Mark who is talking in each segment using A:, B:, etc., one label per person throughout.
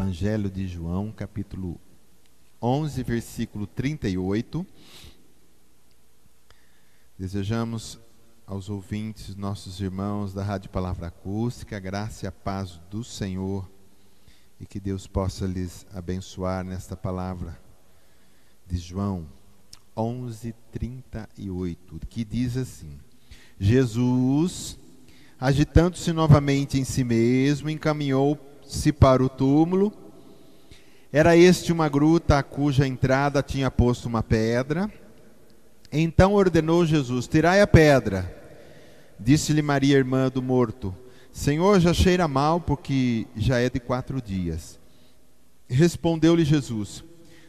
A: Evangelho de João, capítulo 11, versículo 38. Desejamos aos ouvintes, nossos irmãos da Rádio Palavra Acústica, a graça e a paz do Senhor, e que Deus possa lhes abençoar nesta palavra de João 11, 38, que diz assim: Jesus, agitando-se novamente em si mesmo, encaminhou-se para o túmulo. Era este uma gruta a cuja entrada tinha posto uma pedra. Então ordenou Jesus: tirai a pedra. Disse-lhe Maria, irmã do morto: Senhor, já cheira mal, porque já é de 4 dias. Respondeu-lhe Jesus: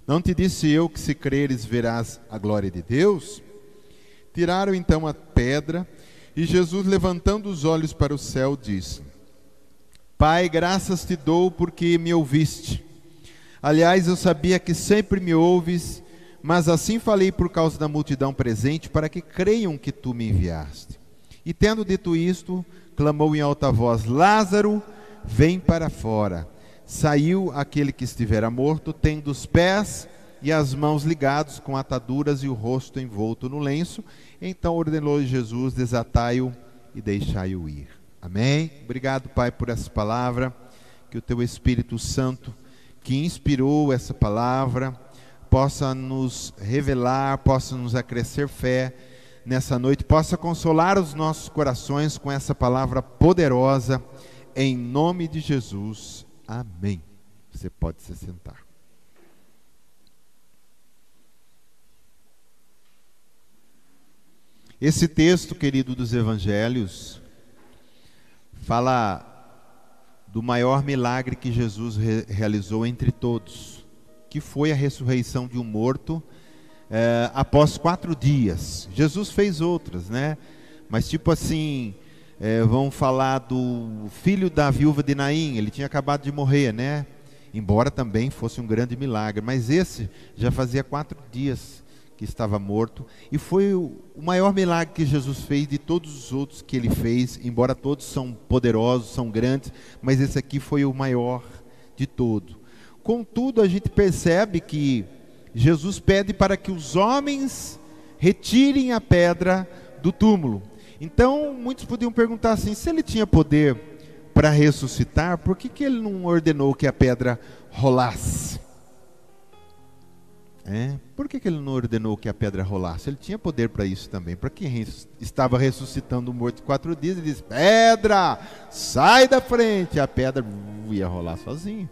A: não te disse eu que, se creres, verás a glória de Deus? Tiraram então a pedra, e Jesus, levantando os olhos para o céu, disse: Pai, graças te dou porque me ouviste. Aliás, eu sabia que sempre me ouves, mas assim falei por causa da multidão presente, para que creiam que tu me enviaste. E tendo dito isto, clamou em alta voz: Lázaro, vem para fora. Saiu aquele que estivera morto, tendo os pés e as mãos ligados com ataduras e o rosto envolto no lenço. Então ordenou Jesus: desatai-o e deixai-o ir. Amém? Obrigado, Pai, por essa palavra. Que o teu Espírito Santo, que inspirou essa palavra, possa nos revelar, possa nos acrescer fé nessa noite, possa consolar os nossos corações com essa palavra poderosa, em nome de Jesus. Amém. Você pode se sentar. Esse texto, querido, dos Evangelhos, fala do maior milagre que Jesus realizou entre todos, que foi a ressurreição de um morto após 4 dias. Jesus fez outras, né? Mas tipo assim, vamos falar do filho da viúva de Naim. Ele tinha acabado de morrer, né? Embora também fosse um grande milagre, mas esse já fazia 4 dias que estava morto, e foi o maior milagre que Jesus fez de todos os outros que ele fez, embora todos são poderosos, são grandes, mas esse aqui foi o maior de todos. Contudo, a gente percebe que Jesus pede para que os homens retirem a pedra do túmulo. Então, muitos podiam perguntar assim: se ele tinha poder para ressuscitar, por que ele não ordenou que a pedra rolasse? Por que ele não ordenou que a pedra rolasse? Ele tinha poder para isso também. Para quem estava ressuscitando o morto de 4 dias, ele disse: pedra, sai da frente. A pedra ia rolar sozinha,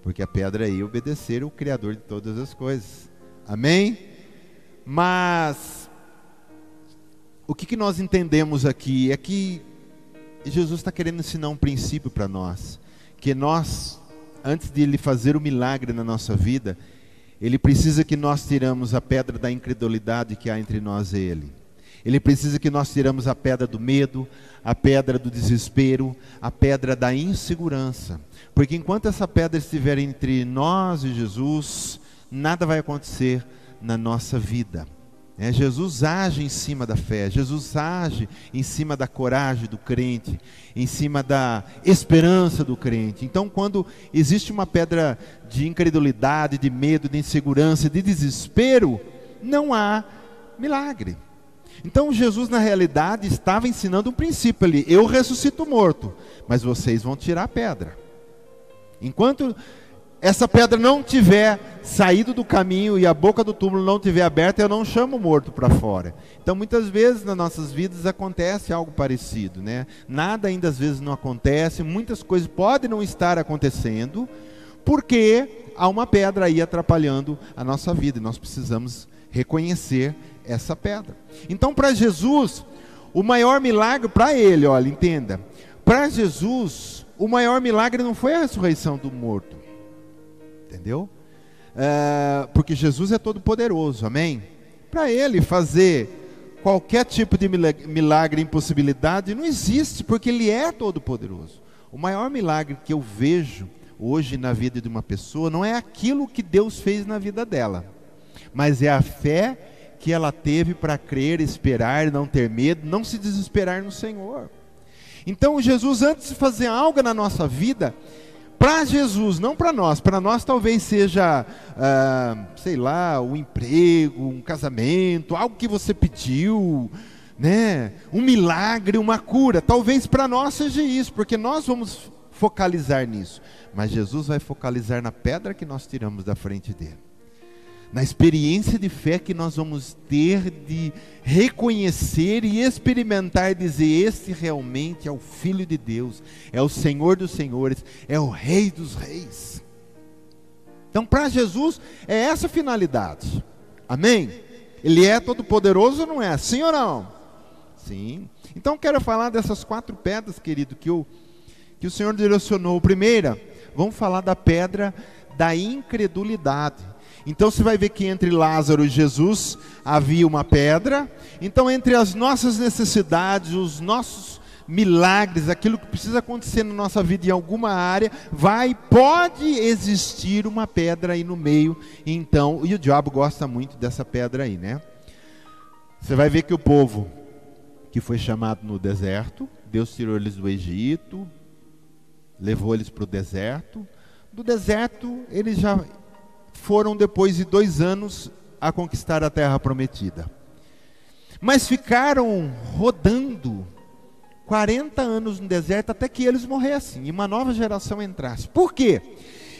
A: porque a pedra ia obedecer o Criador de todas as coisas. Amém? Mas o que nós entendemos aqui é que Jesus está querendo ensinar um princípio para nós, que nós, antes de Ele fazer o milagre na nossa vida, Ele precisa que nós tiramos a pedra da incredulidade que há entre nós e Ele. Ele precisa que nós tiramos a pedra do medo, a pedra do desespero, a pedra da insegurança. Porque enquanto essa pedra estiver entre nós e Jesus, nada vai acontecer na nossa vida. Jesus age em cima da fé, Jesus age em cima da coragem do crente, em cima da esperança do crente. Então, quando existe uma pedra de incredulidade, de medo, de insegurança, de desespero, não há milagre. Então, Jesus, na realidade, estava ensinando um princípio ali: eu ressuscito o morto, mas vocês vão tirar a pedra. Enquanto essa pedra não tiver saído do caminho e a boca do túmulo não tiver aberta, eu não chamo o morto para fora. Então, muitas vezes nas nossas vidas acontece algo parecido, né? Nada ainda às vezes não acontece, muitas coisas podem não estar acontecendo, porque há uma pedra aí atrapalhando a nossa vida, e nós precisamos reconhecer essa pedra. Então, para Jesus, o maior milagre para Ele, olha, entenda, para Jesus, o maior milagre não foi a ressurreição do morto. Entendeu? Porque Jesus é todo poderoso, amém? Para Ele fazer qualquer tipo de milagre, impossibilidade, não existe, porque Ele é todo poderoso. O maior milagre que eu vejo hoje na vida de uma pessoa não é aquilo que Deus fez na vida dela, mas é a fé que ela teve para crer, esperar, não ter medo, não se desesperar no Senhor. Então Jesus, antes de fazer algo na nossa vida, para Jesus, não para nós. Para nós talvez seja, sei lá, um emprego, um casamento, algo que você pediu, né? Um milagre, uma cura. Talvez para nós seja isso, porque nós vamos focalizar nisso. Mas Jesus vai focalizar na pedra que nós tiramos da frente dele. Na experiência de fé que nós vamos ter de reconhecer e experimentar, dizer: este realmente é o Filho de Deus, é o Senhor dos Senhores, é o Rei dos Reis. Então, para Jesus, é essa a finalidade. Amém? Ele é todo poderoso ou não é? Sim ou não? Sim. Então, quero falar dessas 4 pedras, querido, que o Senhor direcionou. Primeira, vamos falar da pedra da incredulidade. Então você vai ver que entre Lázaro e Jesus havia uma pedra. Então entre as nossas necessidades, os nossos milagres, aquilo que precisa acontecer na nossa vida em alguma área, pode existir uma pedra aí no meio. Então, e o diabo gosta muito dessa pedra aí, né? Você vai ver que o povo que foi chamado no deserto, Deus tirou eles do Egito, levou eles para o deserto. Do deserto eles já foram, depois de 2 anos, a conquistar a terra prometida. Mas ficaram rodando 40 anos no deserto até que eles morressem e uma nova geração entrasse. Por quê?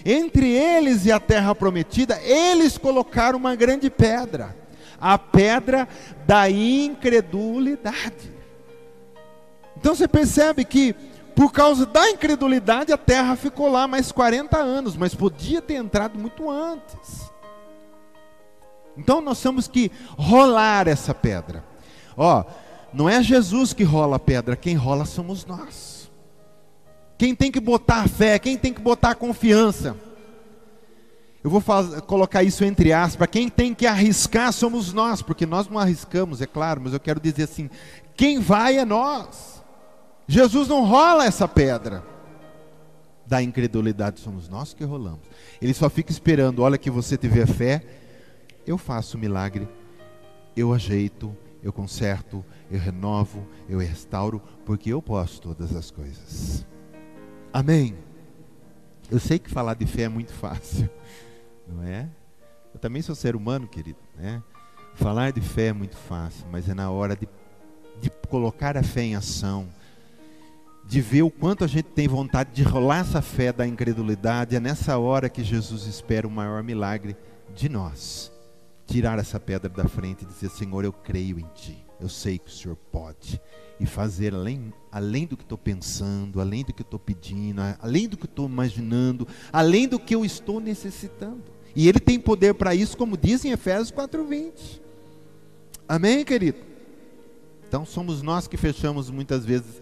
A: Entre eles e a terra prometida, eles colocaram uma grande pedra, a pedra da incredulidade. Então você percebe que por causa da incredulidade, a terra ficou lá mais 40 anos, mas podia ter entrado muito antes. Então nós temos que rolar essa pedra. Não é Jesus que rola a pedra, quem rola somos nós. Quem tem que botar a fé, quem tem que botar a confiança. Eu vou colocar isso entre aspas, quem tem que arriscar somos nós, porque nós não arriscamos, é claro, mas eu quero dizer assim, quem vai é nós. Jesus não rola essa pedra da incredulidade, somos nós que rolamos. Ele só fica esperando: olha, que você tiver fé, eu faço o milagre, eu ajeito, eu conserto, eu renovo, eu restauro, porque eu posso todas as coisas. Amém? Eu sei que falar de fé é muito fácil, não é? Eu também sou ser humano, querido, né? Falar de fé é muito fácil, mas é na hora de colocar a fé em ação, de ver o quanto a gente tem vontade de rolar essa fé da incredulidade. É nessa hora que Jesus espera o maior milagre de nós. Tirar essa pedra da frente e dizer: Senhor, eu creio em Ti, eu sei que o Senhor pode, e fazer além do que estou pensando, além do que estou pedindo, além do que estou imaginando, além do que eu estou necessitando. E Ele tem poder para isso, como diz em Efésios 4:20. Amém, querido? Então somos nós que fechamos muitas vezes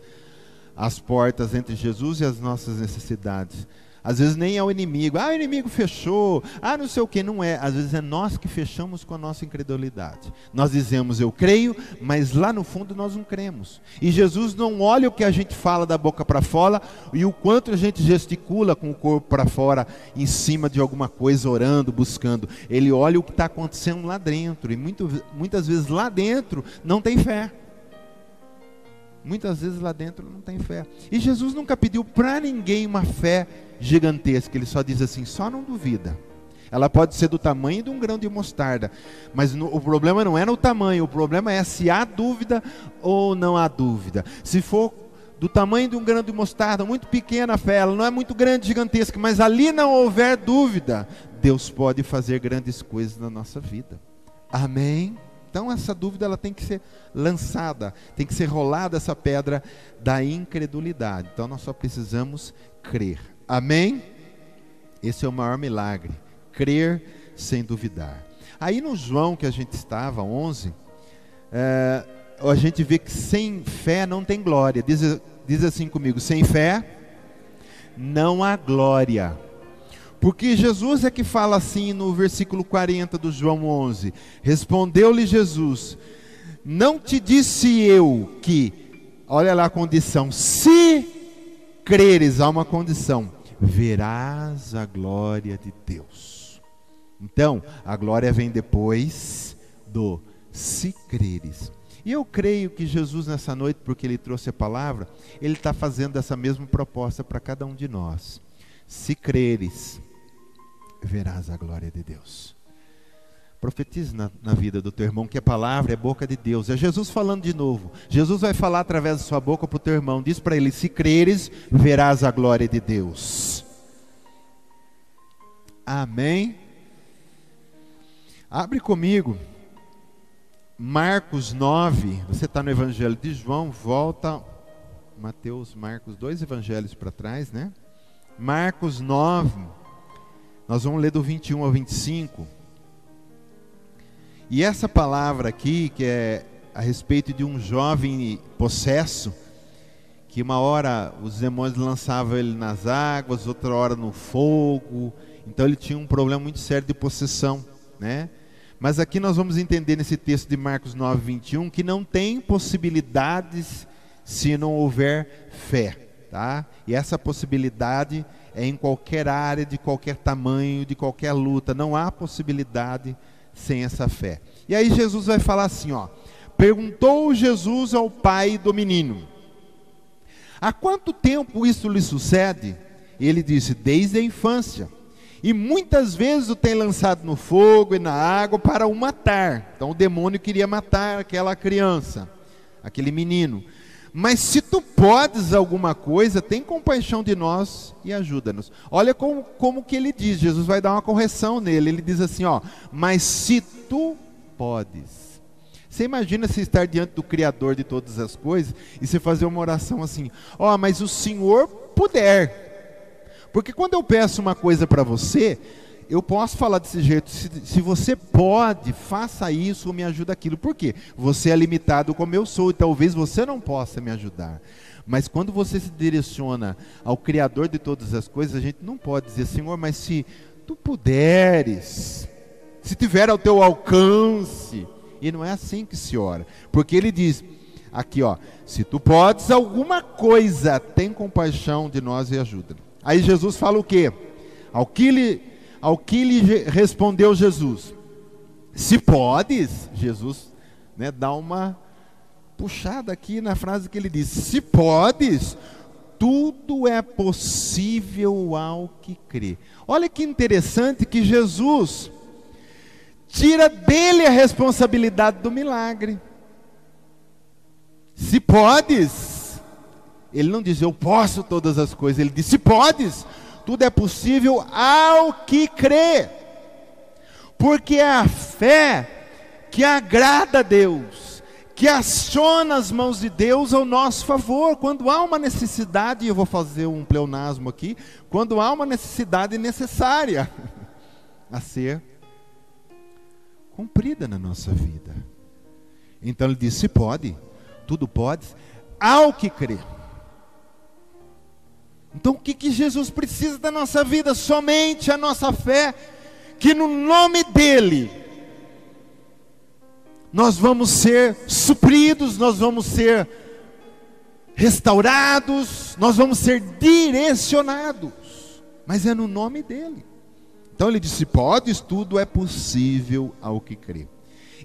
A: as portas entre Jesus e as nossas necessidades. Às vezes nem é o inimigo. O inimigo fechou. Não sei o que, não é. Às vezes é nós que fechamos com a nossa incredulidade. Nós dizemos: eu creio, mas lá no fundo nós não cremos. E Jesus não olha o que a gente fala da boca para fora e o quanto a gente gesticula com o corpo para fora, em cima de alguma coisa, orando, buscando. Ele olha o que está acontecendo lá dentro. E muitas vezes lá dentro não tem fé. Muitas vezes lá dentro não tem fé. E Jesus nunca pediu para ninguém uma fé gigantesca. Ele só diz assim: só não duvida. Ela pode ser do tamanho de um grão de mostarda, mas o problema não é no tamanho. O problema é se há dúvida ou não há dúvida. Se for do tamanho de um grão de mostarda, muito pequena a fé, ela não é muito grande, gigantesca, mas ali não houver dúvida, Deus pode fazer grandes coisas na nossa vida. Amém? Então essa dúvida ela tem que ser lançada, tem que ser rolada essa pedra da incredulidade. Então nós só precisamos crer. Amém? Esse é o maior milagre, crer sem duvidar. Aí no João que a gente estava, 11, a gente vê que sem fé não tem glória. Diz assim comigo: sem fé não há glória. Porque Jesus é que fala assim no versículo 40 do João 11. Respondeu-lhe Jesus: não te disse eu que, olha lá a condição, se creres, há uma condição, verás a glória de Deus. Então, a glória vem depois do se creres. E eu creio que Jesus nessa noite, porque Ele trouxe a palavra, Ele está fazendo essa mesma proposta para cada um de nós. Se creres, verás a glória de Deus. Profetize na vida do teu irmão que a palavra é boca de Deus. É Jesus falando de novo. Jesus vai falar através da sua boca para o teu irmão. Diz para ele: se creres, verás a glória de Deus. Amém? Abre comigo Marcos 9. Você está no Evangelho de João, volta Mateus, Marcos, 2 evangelhos para trás, né? Marcos 9, nós vamos ler do 21 ao 25. E essa palavra aqui, que é a respeito de um jovem possesso, que uma hora os demônios lançavam ele nas águas, outra hora no fogo. Então ele tinha um problema muito sério de possessão, né? Mas aqui nós vamos entender nesse texto de Marcos 9, 21, que não tem possibilidades se não houver fé, tá? E essa possibilidade é em qualquer área, de qualquer tamanho, de qualquer luta. Não há possibilidade sem essa fé. E aí Jesus vai falar assim, ó: perguntou Jesus ao pai do menino: há quanto tempo isso lhe sucede? E ele disse: desde a infância. E muitas vezes o tem lançado no fogo e na água para o matar. Então o demônio queria matar aquela criança, aquele menino. Mas se tu podes alguma coisa, tem compaixão de nós e ajuda-nos. Olha como que ele diz. Jesus vai dar uma correção nele. Ele diz assim, ó: mas se tu podes. Você imagina se estar diante do Criador de todas as coisas e você fazer uma oração assim: ó, mas o Senhor puder. Porque quando eu peço uma coisa para você, eu posso falar desse jeito: se você pode, faça isso ou me ajuda aquilo. Por quê? Você é limitado como eu sou e talvez você não possa me ajudar. Mas quando você se direciona ao Criador de todas as coisas, a gente não pode dizer: Senhor, mas se tu puderes, se tiver ao teu alcance. E não é assim que se ora. Porque ele diz aqui, ó: se tu podes alguma coisa, tem compaixão de nós e ajuda. Aí Jesus fala o quê? Ao que lhe respondeu Jesus: se podes. Jesus, né, dá uma puxada aqui na frase que ele diz: se podes, tudo é possível ao que crê. Olha que interessante que Jesus tira dele a responsabilidade do milagre. Se podes. Ele não diz: eu posso todas as coisas. Ele diz: se podes, tudo é possível ao que crê. Porque é a fé que agrada a Deus, que aciona as mãos de Deus ao nosso favor. Quando há uma necessidade, eu vou fazer um pleonasmo aqui, quando há uma necessidade necessária a ser cumprida na nossa vida. Então ele diz: se pode, tudo pode, ao que crê. Então o que Jesus precisa da nossa vida? Somente a nossa fé, que no nome dEle nós vamos ser supridos, nós vamos ser restaurados, nós vamos ser direcionados, mas é no nome dEle. Então ele disse: podes, tudo é possível ao que crê.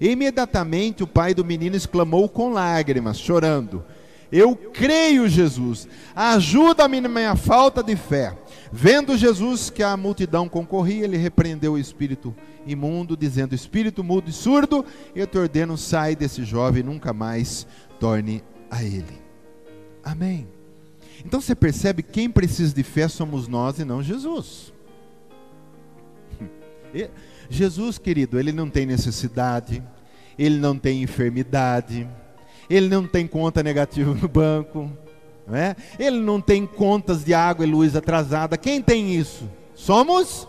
A: E imediatamente o pai do menino exclamou com lágrimas, chorando: eu creio, Jesus, ajuda-me na minha falta de fé. Vendo Jesus que a multidão concorria, ele repreendeu o espírito imundo, dizendo: espírito mudo e surdo, eu te ordeno, sai desse jovem, nunca mais torne a ele. Amém. Então você percebe que quem precisa de fé somos nós e não Jesus. Jesus, querido, ele não tem necessidade, ele não tem enfermidade, ele não tem conta negativa no banco, não é? Ele não tem contas de água e luz atrasada. Quem tem isso? Somos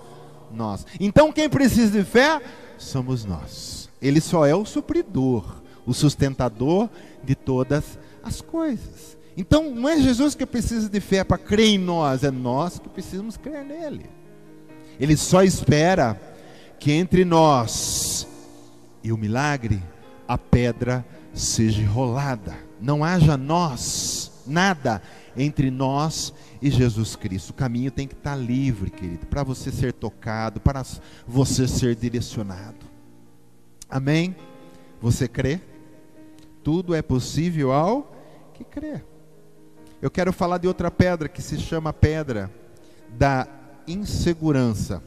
A: nós. Então quem precisa de fé? Somos nós. Ele só é o supridor, o sustentador de todas as coisas. Então não é Jesus que precisa de fé para crer em nós, é nós que precisamos crer nele. Ele só espera que entre nós e o milagre, a pedra seja rolada. Não haja nada entre nós e Jesus Cristo. O caminho tem que estar livre, querido, para você ser tocado, para você ser direcionado. Amém? Você crê? Tudo é possível ao que crê. Eu quero falar de outra pedra que se chama pedra da insegurança.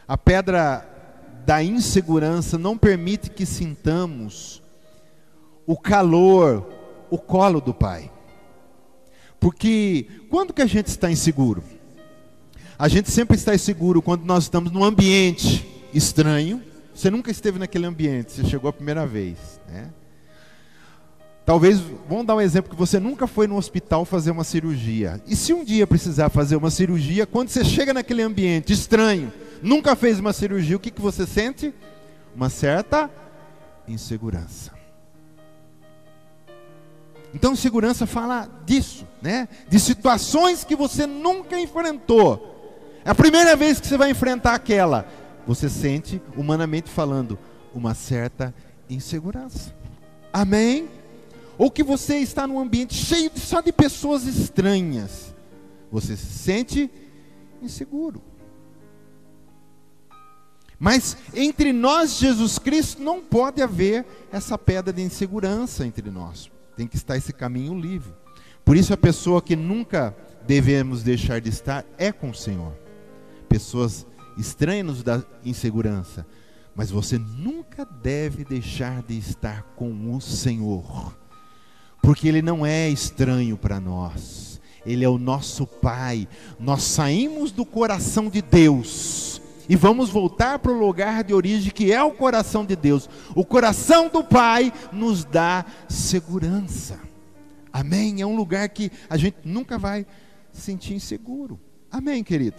A: A pedra da insegurança não permite que sintamos o calor, o colo do Pai. Porque quando que a gente está inseguro? A gente sempre está inseguro quando nós estamos num ambiente estranho. Você nunca esteve naquele ambiente, você chegou a primeira vez, né? Talvez, vamos dar um exemplo, que você nunca foi no hospital fazer uma cirurgia. E se um dia precisar fazer uma cirurgia, quando você chega naquele ambiente estranho, nunca fez uma cirurgia, o que você sente? Uma certa insegurança. Então, insegurança fala disso, né? De situações que você nunca enfrentou. É a primeira vez que você vai enfrentar aquela. Você sente, humanamente falando, uma certa insegurança. Amém? Ou que você está num ambiente cheio só de pessoas estranhas. Você se sente inseguro. Mas entre nós, Jesus Cristo, não pode haver essa pedra de insegurança entre nós. Tem que estar esse caminho livre. Por isso a pessoa que nunca devemos deixar de estar é com o Senhor. Pessoas estranhas nos dão insegurança. Mas você nunca deve deixar de estar com o Senhor. Porque Ele não é estranho para nós. Ele é o nosso Pai. Nós saímos do coração de Deus e vamos voltar para o lugar de origem, que é o coração de Deus. O coração do Pai nos dá segurança. Amém? É um lugar que a gente nunca vai se sentir inseguro. Amém, querido?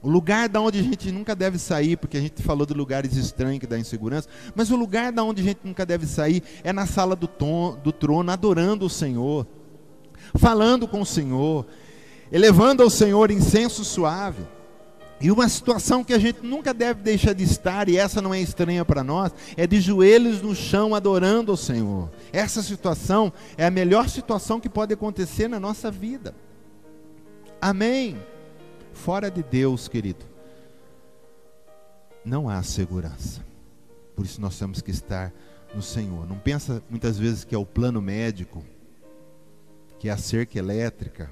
A: O lugar da onde a gente nunca deve sair, porque a gente falou de lugares estranhos que dá insegurança, mas o lugar da onde a gente nunca deve sair é na sala do trono, adorando o Senhor, falando com o Senhor, elevando ao Senhor incenso suave. E uma situação que a gente nunca deve deixar de estar, e essa não é estranha para nós, é de joelhos no chão adorando ao Senhor. Essa situação é a melhor situação que pode acontecer na nossa vida. Amém? Fora de Deus, querido, não há segurança. Por isso nós temos que estar no Senhor. Não pensa muitas vezes que é o plano médico, que é a cerca elétrica,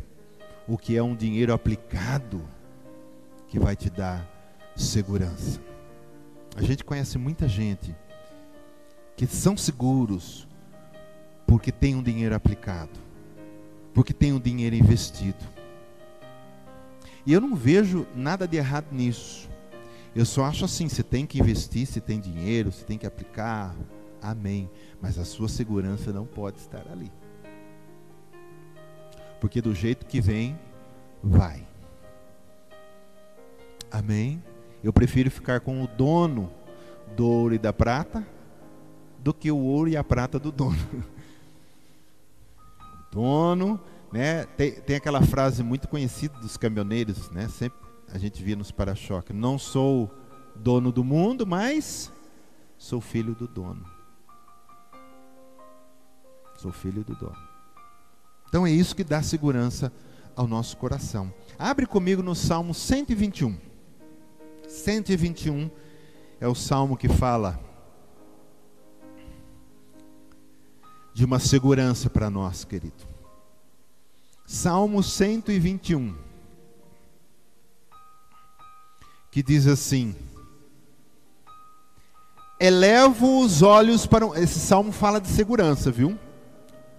A: o que é um dinheiro aplicado que vai te dar segurança. A gente conhece muita gente que são seguros porque tem um dinheiro aplicado, porque tem um dinheiro investido. E eu não vejo nada de errado nisso. Eu só acho assim, você tem que investir, você tem dinheiro, você tem que aplicar. Amém. Mas a sua segurança não pode estar ali. Porque do jeito que vem, vai. Amém. Eu prefiro ficar com o dono do ouro e da prata do que o ouro e a prata do dono. O dono, né? Tem aquela frase muito conhecida dos caminhoneiros, né? Sempre a gente via nos para-choques: não sou dono do mundo, mas sou filho do dono. Sou filho do dono. Então é isso que dá segurança ao nosso coração. Abre comigo no Salmo 121. 121 é o salmo que fala de uma segurança para nós, querido. Salmo 121, que diz assim: elevo os olhos para... Esse salmo fala de segurança, viu?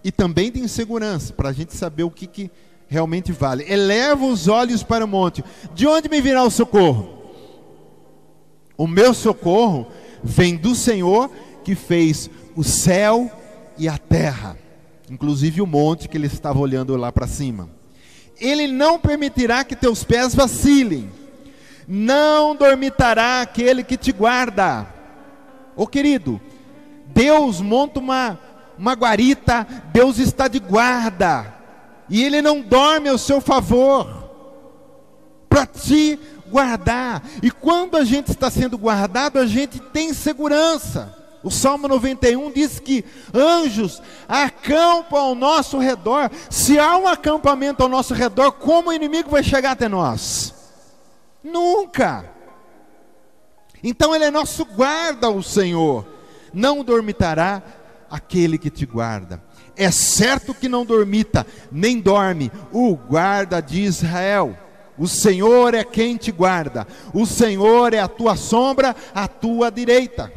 A: E também de insegurança, para a gente saber o que realmente vale. Elevo os olhos para o monte. De onde me virá o socorro? O meu socorro vem do Senhor, que fez o céu e a terra. Inclusive o monte que ele estava olhando lá para cima. Ele não permitirá que teus pés vacilem. Não dormitará aquele que te guarda. Ô querido, Deus monta uma guarita, Deus está de guarda. E Ele não dorme ao seu favor, para te guardar. E quando a gente está sendo guardado, a gente tem segurança. O Salmo 91 diz que anjos acampam ao nosso redor. Se há um acampamento ao nosso redor, como o inimigo vai chegar até nós? Nunca. Então Ele é nosso guarda, o Senhor. Não dormitará aquele que te guarda. É certo que não dormita, nem dorme o guarda de Israel. O Senhor é quem te guarda. O Senhor é a tua sombra, à tua direita.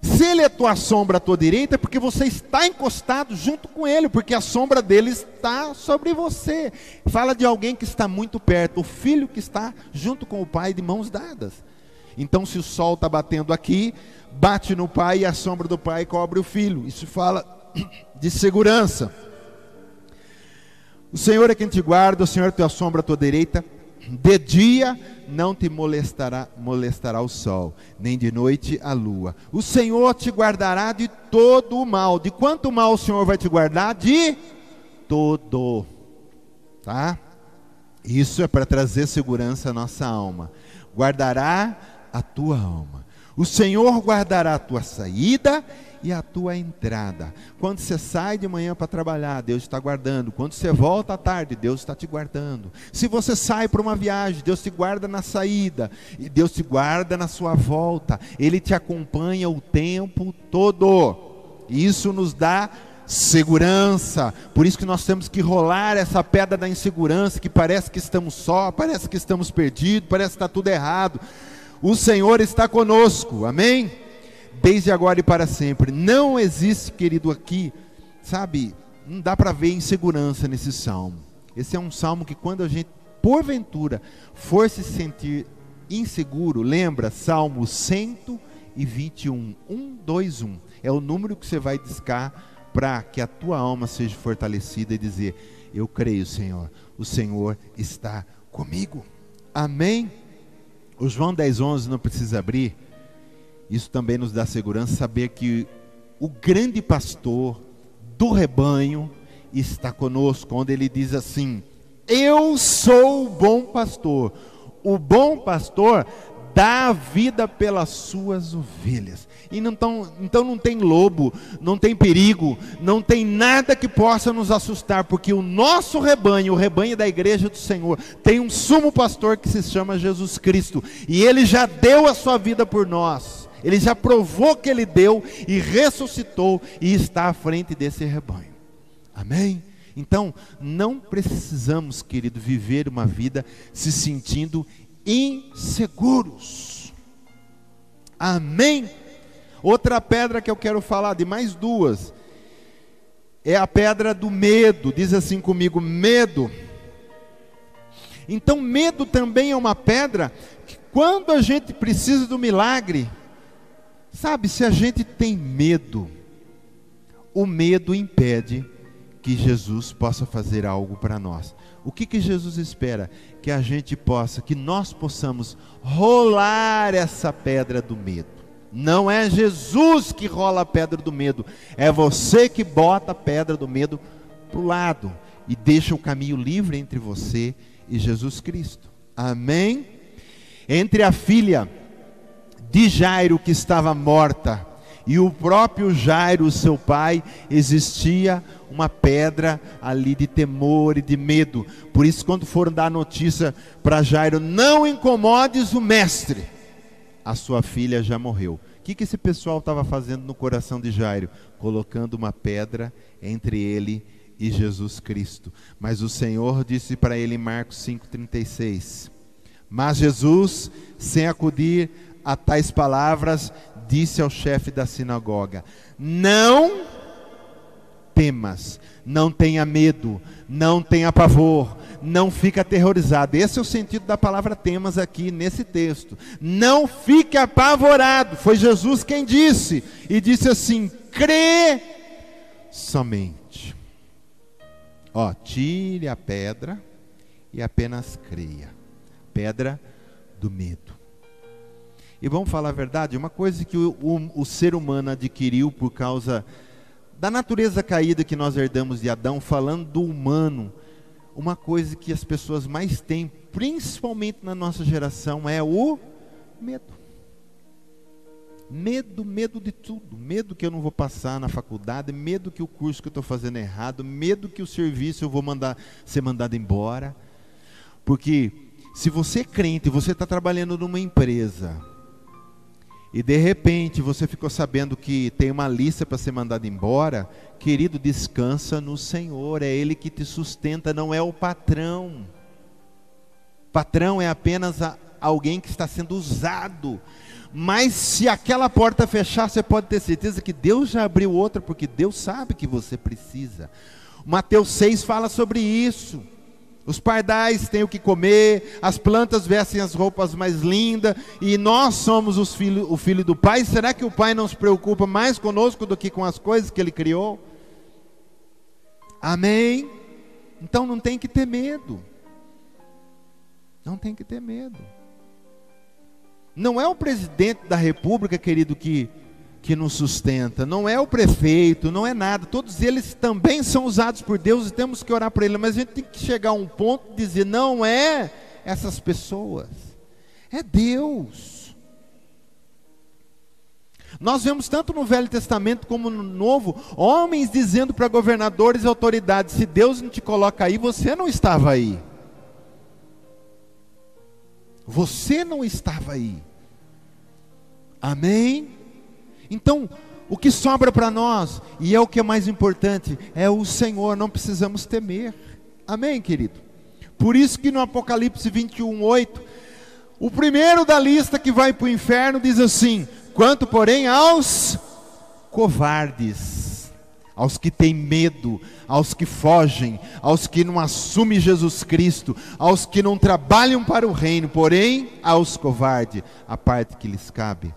A: Se Ele é a tua sombra à tua direita, é porque você está encostado junto com Ele, porque a sombra dele está sobre você. Fala de alguém que está muito perto, o filho que está junto com o pai de mãos dadas. Então, se o sol está batendo aqui, bate no pai e a sombra do pai cobre o filho. Isso fala de segurança. O Senhor é quem te guarda, o Senhor é a tua sombra à tua direita. De dia não te molestará o sol, nem de noite a lua. O Senhor te guardará de todo o mal. De quanto mal o Senhor vai te guardar? De todo. Tá? Isso é para trazer segurança à nossa alma. Guardará a tua alma. O Senhor guardará a tua saída e a tua entrada. Quando você sai de manhã para trabalhar, Deus está guardando. Quando você volta à tarde, Deus está te guardando. Se você sai para uma viagem, Deus te guarda na saída e Deus te guarda na sua volta. Ele te acompanha o tempo todo. Isso nos dá segurança. Por isso que nós temos que rolar essa pedra da insegurança, que parece que estamos só, parece que estamos perdidos, parece que está tudo errado. O Senhor está conosco, amém? Desde agora e para sempre. Não existe, querido, aqui, sabe, não dá para ver insegurança nesse salmo. Esse é um salmo que quando a gente, porventura, for se sentir inseguro, lembra, Salmo 121, 121, é o número que você vai discar para que a tua alma seja fortalecida e dizer: eu creio, Senhor, o Senhor está comigo, amém? O João 10:11 não precisa abrir. Isso também nos dá segurança, saber que o grande pastor do rebanho está conosco, onde ele diz assim: eu sou o bom pastor. O bom pastor dá a vida pelas suas ovelhas. E então não tem lobo, não tem perigo, não tem nada que possa nos assustar, porque o nosso rebanho, o rebanho da igreja do Senhor, tem um sumo pastor que se chama Jesus Cristo, e Ele já deu a sua vida por nós. Ele já provou que Ele deu e ressuscitou e está à frente desse rebanho. Amém? Então, não precisamos, querido, viver uma vida se sentindo inseguros. Amém? Outra pedra que eu quero falar, de mais duas, é a pedra do medo. Diz assim comigo: medo. Então, medo também é uma pedra que, quando a gente precisa do milagre, sabe, se a gente tem medo, o medo impede que Jesus possa fazer algo para nós. O que Jesus espera? Que a gente possa, que nós possamos rolar essa pedra do medo. Não é Jesus que rola a pedra do medo, é você que bota a pedra do medo para o lado e deixa o caminho livre entre você e Jesus Cristo. Amém? Entre a filha de Jairo, que estava morta, e o próprio Jairo, seu pai, existia uma pedra ali de temor e de medo. Por isso, quando foram dar notícia para Jairo: não incomodes o mestre, a sua filha já morreu. O que esse pessoal estava fazendo no coração de Jairo? Colocando uma pedra entre ele e Jesus Cristo. Mas o Senhor disse para ele em Marcos 5,36: mas Jesus, sem acudir a tais palavras, disse ao chefe da sinagoga: não temas, não tenha medo, não tenha pavor, não fique aterrorizado. Esse é o sentido da palavra temas aqui nesse texto. Não fique apavorado. Foi Jesus quem disse, e disse assim: crê somente. Tire a pedra e apenas creia. Pedra do medo. E vamos falar a verdade, uma coisa que o ser humano adquiriu por causa da natureza caída que nós herdamos de Adão, falando do humano, uma coisa que as pessoas mais têm, principalmente na nossa geração, é o medo. Medo de tudo. Medo que eu não vou passar na faculdade, medo que o curso que eu estou fazendo é errado, medo que o serviço eu vou ser mandado embora. Porque se você é crente, você está trabalhando numa empresa, e de repente você ficou sabendo que tem uma lista para ser mandado embora, querido, descansa no Senhor. É Ele que te sustenta, não é o patrão. patrão é apenas alguém que está sendo usado. Mas se aquela porta fechar, você pode ter certeza que Deus já abriu outra, porque Deus sabe que você precisa. Mateus 6 fala sobre isso. Os pardais têm o que comer, as plantas vestem as roupas mais lindas, e nós somos o filho do Pai. Será que o Pai não se preocupa mais conosco do que com as coisas que Ele criou? Amém? Então não tem que ter medo. Não tem que ter medo. Não é o presidente da república, querido, que nos sustenta. Não é o prefeito, não é nada. Todos eles também são usados por Deus e temos que orar por ele. Mas a gente tem que chegar a um ponto de dizer, não é essas pessoas. É Deus. Nós vemos tanto no Velho Testamento como no Novo, homens dizendo para governadores e autoridades, se Deus não te coloca aí, você não estava aí. Você não estava aí. Amém? Então, o que sobra para nós, e é o que é mais importante, é o Senhor, não precisamos temer. Amém, querido? Por isso que no Apocalipse 21:8, o primeiro da lista que vai para o inferno diz assim: quanto porém aos covardes, aos que têm medo, aos que fogem, aos que não assumem Jesus Cristo, aos que não trabalham para o reino, porém aos covardes, a parte que lhes cabe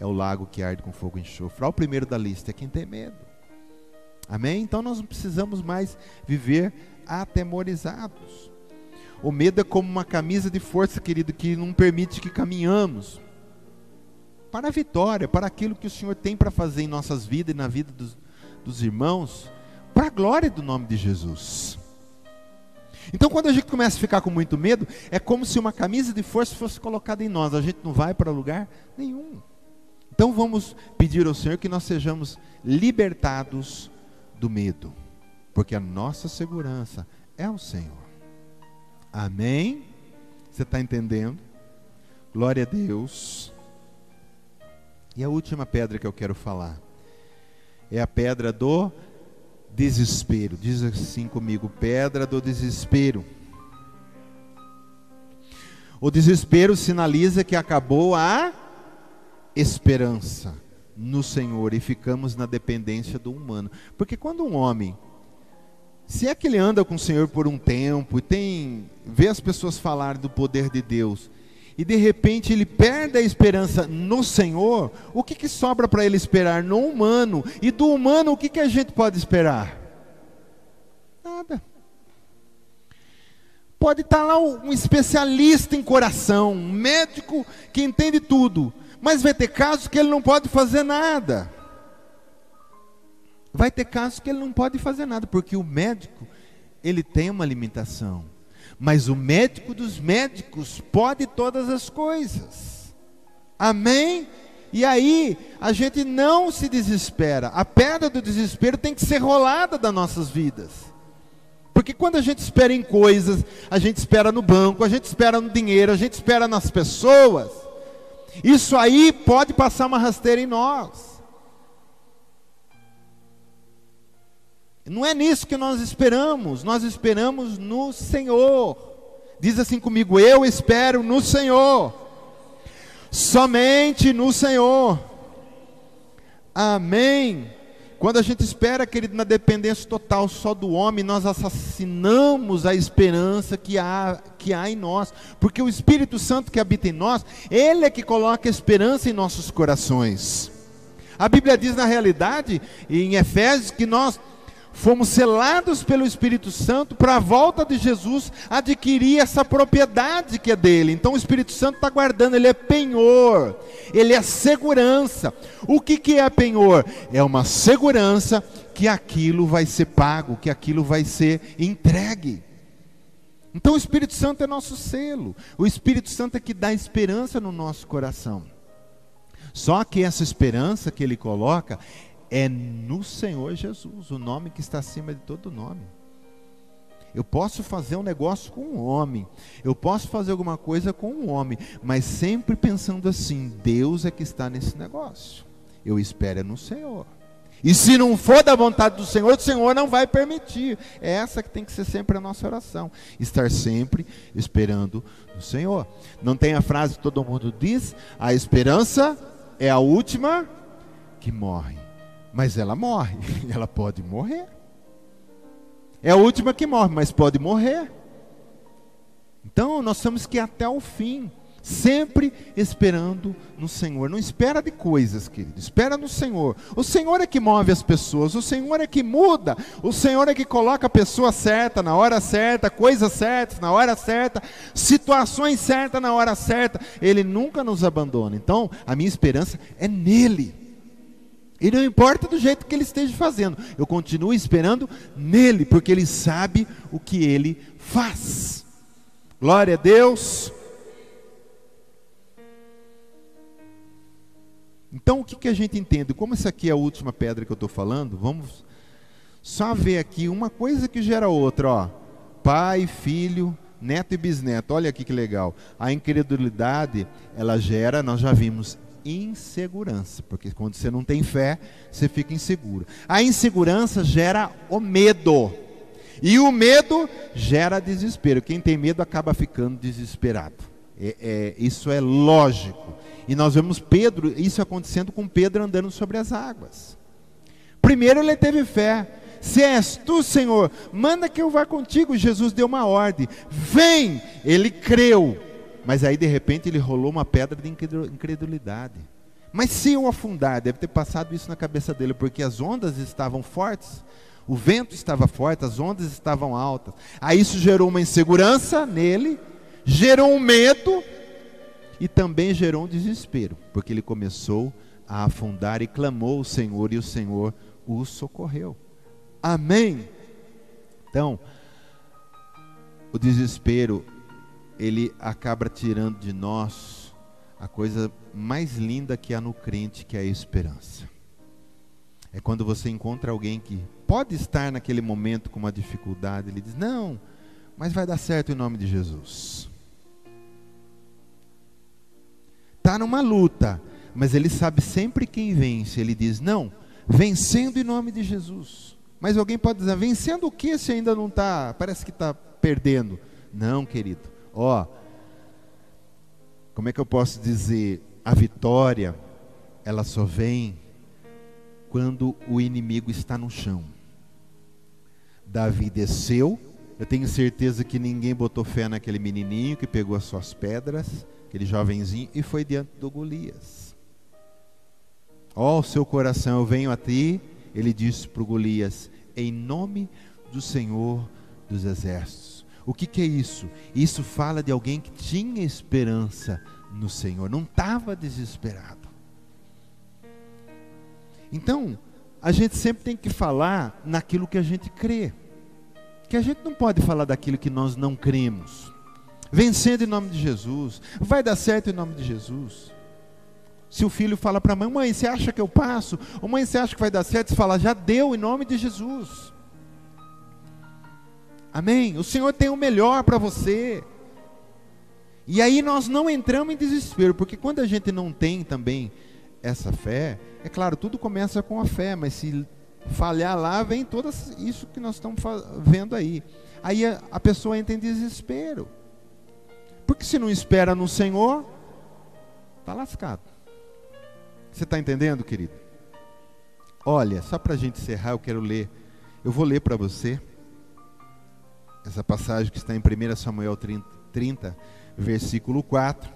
A: é o lago que arde com fogo e enxofre. O primeiro da lista é quem tem medo. Amém? Então nós não precisamos mais viver atemorizados. O medo é como uma camisa de força, querido, que não permite que caminhamos para a vitória, para aquilo que o Senhor tem para fazer em nossas vidas e na vida dos irmãos, para a glória do nome de Jesus. Então quando a gente começa a ficar com muito medo, é como se uma camisa de força fosse colocada em nós, a gente não vai para lugar nenhum. Então vamos pedir ao Senhor que nós sejamos libertados do medo, porque a nossa segurança é o Senhor. Amém? Você está entendendo? Glória a Deus. E a última pedra que eu quero falar é a pedra do desespero. Diz assim comigo: pedra do desespero. O desespero sinaliza que acabou a esperança no Senhor e ficamos na dependência do humano. Porque quando um homem, se é que ele anda com o Senhor por um tempo e vê as pessoas falarem do poder de Deus, e de repente ele perde a esperança no Senhor, o que sobra para ele esperar? No humano. E do humano o que a gente pode esperar? Nada. Pode estar lá um especialista em coração, um médico que entende tudo, mas vai ter casos que ele não pode fazer nada. Vai ter casos que ele não pode fazer nada, porque o médico, ele tem uma limitação. Mas o médico dos médicos pode todas as coisas. Amém? E aí, a gente não se desespera. A pedra do desespero tem que ser rolada das nossas vidas. Porque quando a gente espera em coisas, a gente espera no banco, a gente espera no dinheiro, a gente espera nas pessoas, isso aí pode passar uma rasteira em nós. Não é nisso que nós esperamos no Senhor. Diz assim comigo: eu espero no Senhor, somente no Senhor. Amém. Quando a gente espera, querido, na dependência total só do homem, nós assassinamos a esperança que há em nós, porque o Espírito Santo que habita em nós, Ele é que coloca esperança em nossos corações. A Bíblia diz na realidade, em Efésios, que nós fomos selados pelo Espírito Santo para a volta de Jesus adquirir essa propriedade que é dele. Então o Espírito Santo está guardando, ele é penhor, ele é segurança. O que é penhor? É uma segurança que aquilo vai ser pago, que aquilo vai ser entregue. Então o Espírito Santo é nosso selo, o Espírito Santo é que dá esperança no nosso coração. Só que essa esperança que ele coloca é no Senhor Jesus, o nome que está acima de todo nome. Eu posso fazer um negócio com um homem, eu posso fazer alguma coisa com um homem, mas sempre pensando assim: Deus é que está nesse negócio. Eu espero no Senhor. E se não for da vontade do Senhor, o Senhor não vai permitir. É essa que tem que ser sempre a nossa oração. Estar sempre esperando no Senhor. Não tem a frase que todo mundo diz? A esperança é a última que morre. Mas ela morre. Ela pode morrer. É a última que morre, mas pode morrer. Então nós temos que ir até o fim. Sempre esperando no Senhor. Não espera de coisas, querido. Espera no Senhor. O Senhor é que move as pessoas. O Senhor é que muda. O Senhor é que coloca a pessoa certa, na hora certa, coisas certas, na hora certa, situações certas, na hora certa. Ele nunca nos abandona. Então, a minha esperança é nele. E não importa do jeito que ele esteja fazendo. Eu continuo esperando nele, porque ele sabe o que ele faz. Glória a Deus. Então o que a gente entende? Como essa aqui é a última pedra que eu estou falando, vamos só ver aqui uma coisa que gera outra, ó. Pai, filho, neto e bisneto. Olha aqui que legal. A incredulidade, ela gera, nós já vimos, insegurança. Porque quando você não tem fé, você fica inseguro. A insegurança gera o medo. E o medo gera desespero. Quem tem medo acaba ficando desesperado. Isso é lógico. E nós vemos Pedro, isso acontecendo com Pedro andando sobre as águas. Primeiro ele teve fé. Se és tu, Senhor, manda que eu vá contigo. Jesus deu uma ordem. Vem! Ele creu. Mas aí de repente ele rolou uma pedra de incredulidade. Mas se eu afundar, deve ter passado isso na cabeça dele, porque as ondas estavam fortes. O vento estava forte, as ondas estavam altas. Aí isso gerou uma insegurança nele, gerou um medo e também gerou um desespero, porque ele começou a afundar e clamou ao Senhor e o Senhor o socorreu. Amém? Então, o desespero, ele acaba tirando de nós a coisa mais linda que há no crente, que é a esperança. É quando você encontra alguém que pode estar naquele momento com uma dificuldade, ele diz, não, mas vai dar certo em nome de Jesus. Está numa luta, mas ele sabe sempre quem vence. Ele diz, não, vencendo em nome de Jesus. Mas alguém pode dizer, vencendo o que se ainda não está, parece que está perdendo. Não, querido, como é que eu posso dizer, a vitória, ela só vem quando o inimigo está no chão. Davi desceu, eu tenho certeza que ninguém botou fé naquele menininho que pegou as suas pedras, aquele jovenzinho, e foi diante do Golias. Ó, o seu coração, eu venho a ti, ele disse para o Golias, em nome do Senhor dos Exércitos. O que é isso? Isso fala de alguém que tinha esperança no Senhor, não estava desesperado. Então, a gente sempre tem que falar naquilo que a gente crê, que a gente não pode falar daquilo que nós não cremos. Vencendo em nome de Jesus, vai dar certo em nome de Jesus. Se o filho fala para a mãe, mãe, você acha que eu passo? Ou mãe, você acha que vai dar certo? Você fala, já deu em nome de Jesus. Amém? O Senhor tem o melhor para você. E aí nós não entramos em desespero, porque quando a gente não tem também essa fé, é claro, tudo começa com a fé, mas se falhar lá, vem tudo isso que nós estamos vendo aí. Aí a pessoa entra em desespero. Porque se não espera no Senhor, está lascado. Você está entendendo, querido? Olha, só para a gente encerrar, eu vou ler para você essa passagem que está em 1 Samuel 30, versículo 4,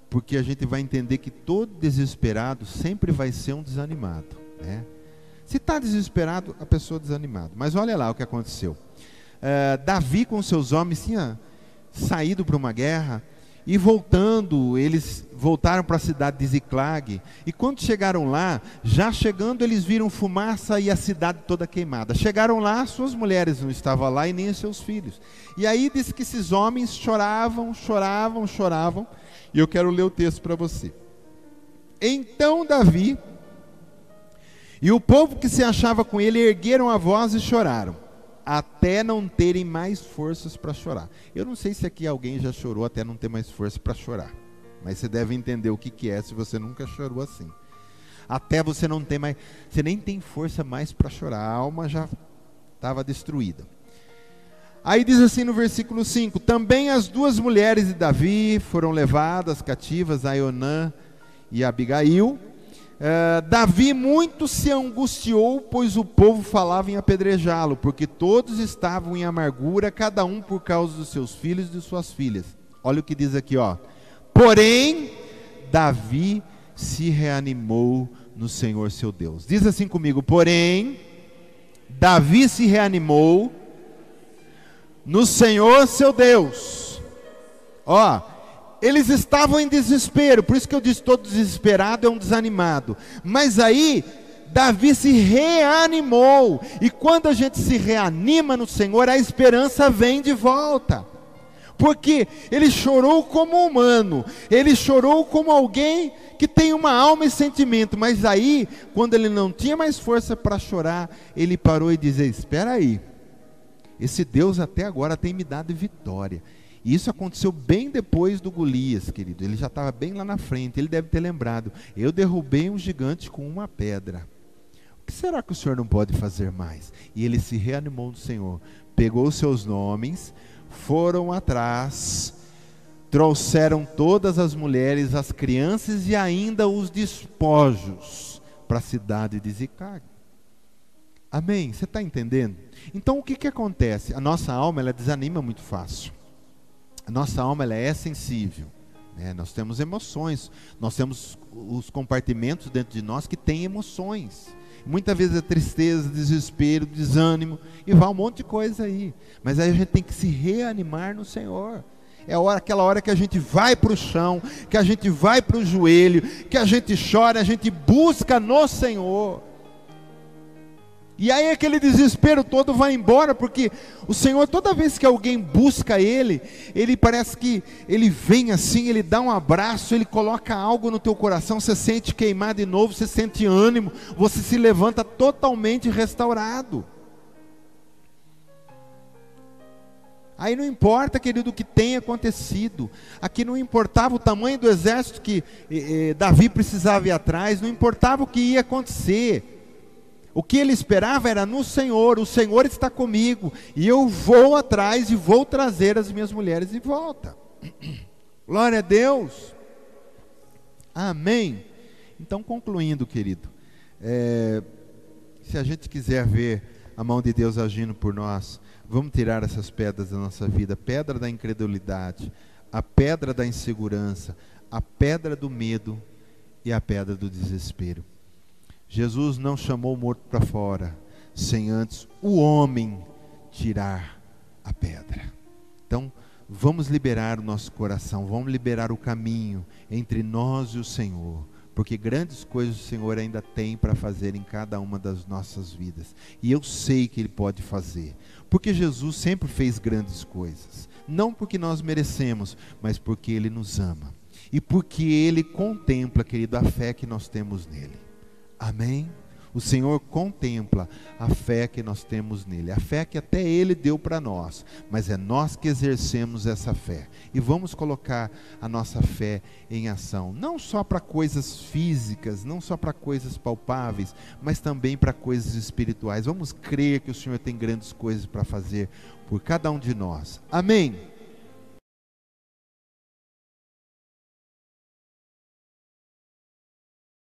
A: porque a gente vai entender que todo desesperado sempre vai ser um desanimado, né? Se está desesperado, a pessoa é desanimada. Mas olha lá o que aconteceu. Davi com seus homens tinha saído para uma guerra, e voltando, eles voltaram para a cidade de Ziclag, e quando chegaram lá, já chegando eles viram fumaça e a cidade toda queimada. Chegaram lá, suas mulheres não estavam lá e nem os seus filhos. E aí diz que esses homens choravam, e eu quero ler o texto para você. Então Davi e o povo que se achava com ele ergueram a voz e choraram, até não terem mais forças para chorar. Eu não sei se aqui alguém já chorou até não ter mais força para chorar, mas você deve entender o que é se você nunca chorou assim. até você não ter mais, você nem tem força mais para chorar, a alma já estava destruída. Aí diz assim no versículo 5: também as duas mulheres de Davi foram levadas cativas, Aionã e Abigail. Davi muito se angustiou, pois o povo falava em apedrejá-lo, porque todos estavam em amargura, cada um por causa dos seus filhos e de suas filhas. Olha o que diz aqui, ó. Porém, Davi se reanimou no Senhor seu Deus. Diz assim comigo: porém, Davi se reanimou no Senhor seu Deus. Ó, eles estavam em desespero, por isso que eu disse, todo desesperado é um desanimado. Mas aí, Davi se reanimou, e quando a gente se reanima no Senhor, a esperança vem de volta. Porque ele chorou como humano, ele chorou como alguém que tem uma alma e sentimento, mas aí, quando ele não tinha mais força para chorar, ele parou e disse: espera aí, esse Deus até agora tem me dado vitória. E isso aconteceu bem depois do Golias, querido. Ele já estava bem lá na frente. Ele deve ter lembrado: eu derrubei um gigante com uma pedra. O que será que o Senhor não pode fazer mais? E ele se reanimou no Senhor. Pegou os seus nomes, foram atrás, trouxeram todas as mulheres, as crianças e ainda os despojos para a cidade de Ziclag. Amém? Você está entendendo? Então o que acontece? A nossa alma, ela desanima muito fácil. A nossa alma, ela é sensível, né? Nós temos emoções, nós temos os compartimentos dentro de nós que têm emoções. Muitas vezes é tristeza, desespero, desânimo, e vai um monte de coisa aí. Mas aí a gente tem que se reanimar no Senhor. É aquela hora que a gente vai para o chão, que a gente vai para o joelho, que a gente chora, a gente busca no Senhor. E aí aquele desespero todo vai embora, porque o Senhor, toda vez que alguém busca Ele parece que Ele vem assim, Ele dá um abraço, Ele coloca algo no teu coração, você sente queimar de novo, você sente ânimo, você se levanta totalmente restaurado. Aí não importa, querido, o que tem acontecido. Aqui não importava o tamanho do exército que Davi precisava ir atrás, não importava o que ia acontecer. O que ele esperava era no Senhor: o Senhor está comigo, e eu vou atrás e vou trazer as minhas mulheres de volta. Glória a Deus. Amém. Então, concluindo, querido, se a gente quiser ver a mão de Deus agindo por nós, vamos tirar essas pedras da nossa vida: a pedra da incredulidade, a pedra da insegurança, a pedra do medo e a pedra do desespero. Jesus não chamou o morto para fora, sem antes o homem tirar a pedra. Então, vamos liberar o nosso coração, vamos liberar o caminho entre nós e o Senhor, porque grandes coisas o Senhor ainda tem para fazer em cada uma das nossas vidas. E eu sei que Ele pode fazer, porque Jesus sempre fez grandes coisas. Não porque nós merecemos, mas porque Ele nos ama. E porque Ele contempla, querido, a fé que nós temos nele. Amém? O Senhor contempla a fé que nós temos nele, a fé que até Ele deu para nós, mas é nós que exercemos essa fé, e vamos colocar a nossa fé em ação, não só para coisas físicas, não só para coisas palpáveis, mas também para coisas espirituais. Vamos crer que o Senhor tem grandes coisas para fazer por cada um de nós. Amém?